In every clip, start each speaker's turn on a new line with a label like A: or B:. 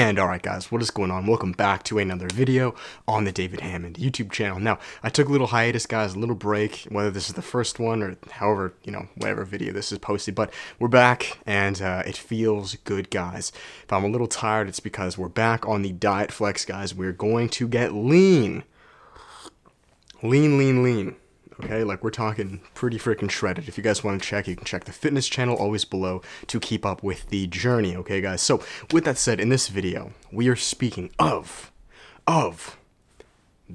A: And alright guys, what is going on? Welcome back to another video on the David Hammond YouTube channel. Now, I took a little hiatus guys, a little break, whether this is the first one or however, whatever video this is posted, but we're back and it feels good guys. If I'm a little tired, it's because we're back on the diet flex guys. We're going to get lean. Lean. Okay, like we're talking pretty freaking shredded. If you guys want to check, you can check the fitness channel always below to keep up with the journey, okay guys? So, with that said, in this video, we are speaking of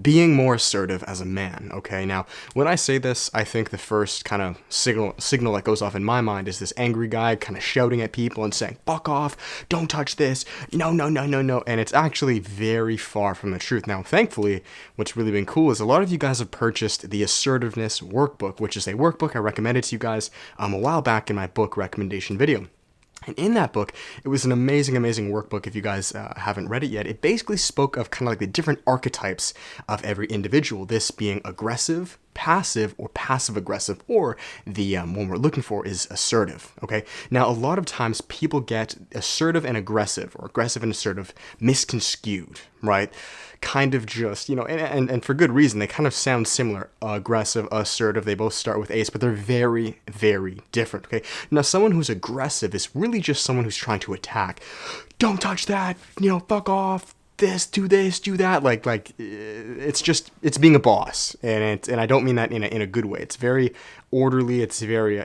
A: being more assertive as a man, okay? Now, when I say this, I think the first kind of signal that goes off in my mind is this angry guy kind of shouting at people and saying, fuck off, don't touch this, no, and it's actually very far from the truth. Now, thankfully, what's really been cool is a lot of you guys have purchased the Assertiveness Workbook, which is a workbook I recommended to you guys a while back in my book recommendation video. And in that book, it was an amazing workbook. If you guys haven't read it yet, it basically spoke of kind of like the different archetypes of every individual. This being aggressive, passive, or passive-aggressive, or the one we're looking for is assertive, okay? Now, a lot of times people get assertive and aggressive, or aggressive and assertive misconstrued, right? Kind of just, and for good reason, they kind of sound similar. Aggressive, assertive, they both start with A's, but they're very, very different, okay? Now, someone who's aggressive is really just someone who's trying to attack. Don't touch that, fuck off. Do that, like it's being a boss, and I don't mean that in a good way. It's very orderly. It's very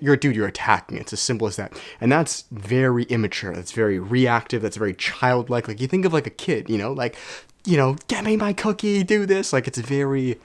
A: you're a dude. You're attacking. It's as simple as that, and that's very immature. That's very reactive. That's very childlike. Like you think of like a kid, get me my cookie. Do this. Like it's very.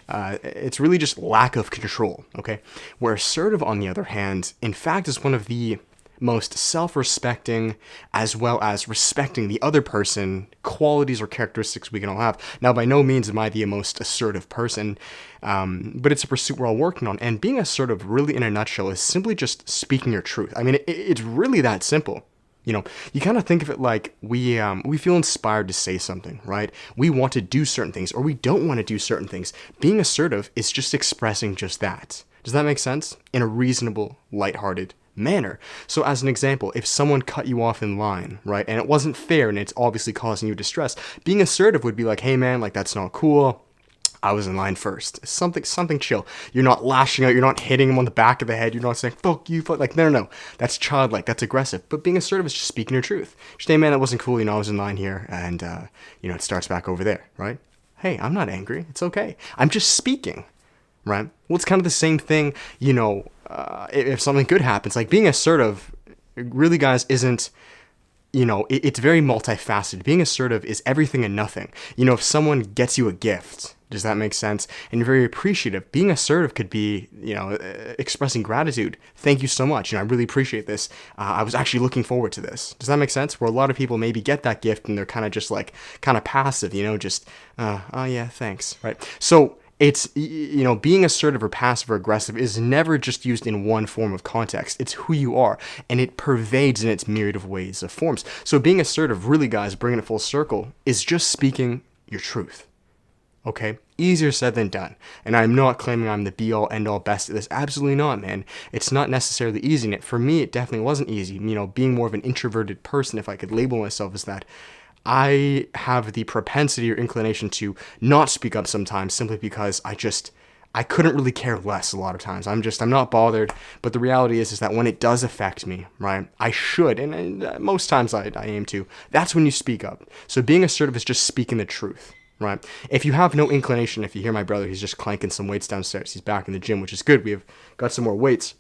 A: It's really just lack of control. Okay, where assertive, on the other hand, in fact, is one of the most self-respecting as well as respecting the other person qualities or characteristics we can all have. Now, by no means am I the most assertive person, but it's a pursuit we're all working on. And being assertive, really in a nutshell, is simply just speaking your truth. I mean, it's really that simple. You kind of think of it like we feel inspired to say something, right? We want to do certain things, or we don't want to do certain things. Being assertive is just expressing just that. Does that make sense? In a reasonable, lighthearted manner. So as an example, if someone cut you off in line, right, and it wasn't fair and it's obviously causing you distress, being assertive would be like, hey man, like that's not cool. I was in line first. Something chill. You're not lashing out. You're not hitting him on the back of the head. You're not saying, fuck you, fuck. Like, no. That's childlike. That's aggressive. But being assertive is just speaking your truth. Just, hey man, that wasn't cool. I was in line here and, it starts back over there, right? Hey, I'm not angry. It's okay. I'm just speaking. Right? Well, it's kind of the same thing, if something good happens. Like, being assertive, really, guys, isn't, it's very multifaceted. Being assertive is everything and nothing. If someone gets you a gift, does that make sense? And you're very appreciative. Being assertive could be, expressing gratitude. Thank you so much. I really appreciate this. I was actually looking forward to this. Does that make sense? Where a lot of people maybe get that gift and they're kind of just like, kind of passive, oh yeah, thanks, right? So, it's, being assertive or passive or aggressive is never just used in one form of context. It's who you are, and it pervades in its myriad of ways of forms. So being assertive, really, guys, bringing it full circle, is just speaking your truth. Okay? Easier said than done. And I'm not claiming I'm the be-all, end-all, best at this. Absolutely not, man. It's not necessarily easy. And for me, it definitely wasn't easy. Being more of an introverted person, if I could label myself as that, I have the propensity or inclination to not speak up sometimes simply because I couldn't really care less a lot of times. I'm not bothered. But the reality is that when it does affect me, right, I should, and most times I aim to, that's when you speak up. So being assertive is just speaking the truth, right? If you have no inclination, if you hear my brother, he's just clanking some weights downstairs. He's back in the gym, which is good. We have got some more weights.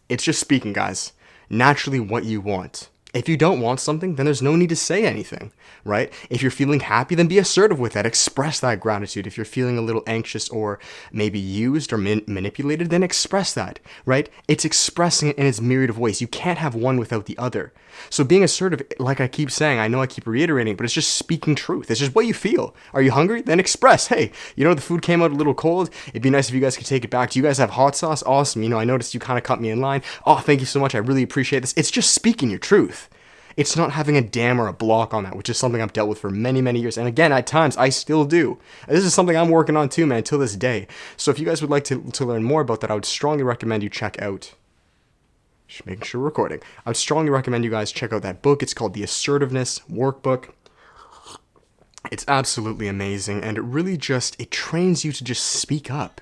A: It's just speaking, guys, naturally what you want. If you don't want something, then there's no need to say anything, right? If you're feeling happy, then be assertive with that. Express that gratitude. If you're feeling a little anxious or maybe used or manipulated, then express that, right? It's expressing it in its myriad of ways. You can't have one without the other. So being assertive, like I keep saying, I know I keep reiterating, but it's just speaking truth. It's just what you feel. Are you hungry? Then express, hey, the food came out a little cold. It'd be nice if you guys could take it back. Do you guys have hot sauce? Awesome. I noticed you kind of cut me in line. Oh, thank you so much. I really appreciate this. It's just speaking your truth. It's not having a dam or a block on that, which is something I've dealt with for many, many years. And again, at times, I still do. This is something I'm working on too, man, till this day. So if you guys would like to learn more about that, I would strongly recommend you check out Just making sure we're recording. I would strongly recommend you guys check out that book. It's called The Assertiveness Workbook. It's absolutely amazing, and it trains you to just speak up.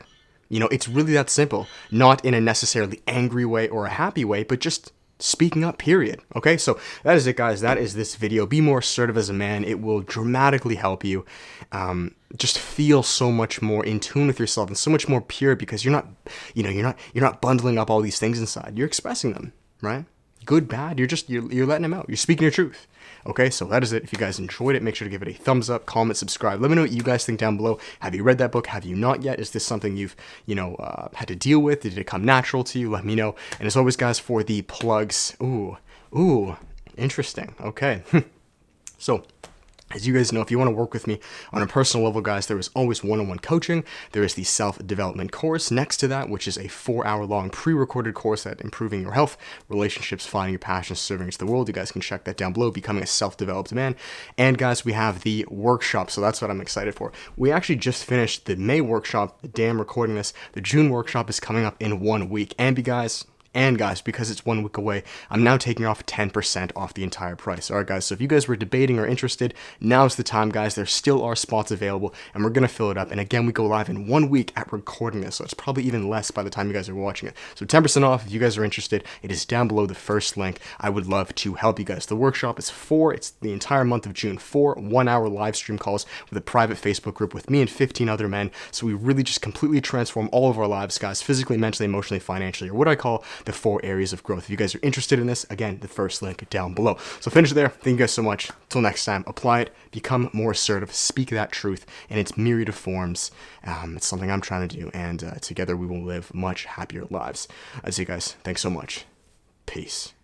A: You know, it's really that simple. Not in a necessarily angry way or a happy way, but just speaking up, period. Okay, so that is it, guys. That is this video. Be more assertive as a man. It will dramatically help you just feel so much more in tune with yourself and so much more pure, because you're not bundling up all these things inside. You're expressing them, right? Good, bad, you're letting them out. You're speaking your truth. Okay, so that is it. If you guys enjoyed it, make sure to give it a thumbs up, comment, subscribe. Let me know what you guys think down below. Have you read that book? Have you not yet? Is this something you've, had to deal with? Did it come natural to you? Let me know. And as always, guys, for the plugs. Ooh, interesting. Okay. So, as you guys know, if you want to work with me on a personal level, guys, there is always one-on-one coaching. There is the self-development course next to that, which is a 4-hour-long pre-recorded course at improving your health, relationships, finding your passion, serving to the world. You guys can check that down below, becoming a self-developed man. And guys, we have the workshop, so that's what I'm excited for. We actually just finished the May workshop. The day I'm recording this, the June workshop is coming up in 1 week. And guys, because it's 1 week away, I'm now taking off 10% off the entire price. All right, guys, so if you guys were debating or interested, now's the time, guys. There still are spots available, and we're going to fill it up. And again, we go live in 1 week at recording this, so it's probably even less by the time you guys are watching it. So 10% off if you guys are interested. It is down below the first link. I would love to help you guys. The workshop is it's the entire month of June, 4 1-hour live stream calls with a private Facebook group with me and 15 other men. So we really just completely transform all of our lives, guys, physically, mentally, emotionally, financially, or what I call the 4 areas of growth. If you guys are interested in this, again, the first link down below. So finish there. Thank you guys so much. Till next time, apply it, become more assertive, speak that truth in its myriad of forms. It's something I'm trying to do, and together we will live much happier lives. I see you guys. Thanks so much. Peace.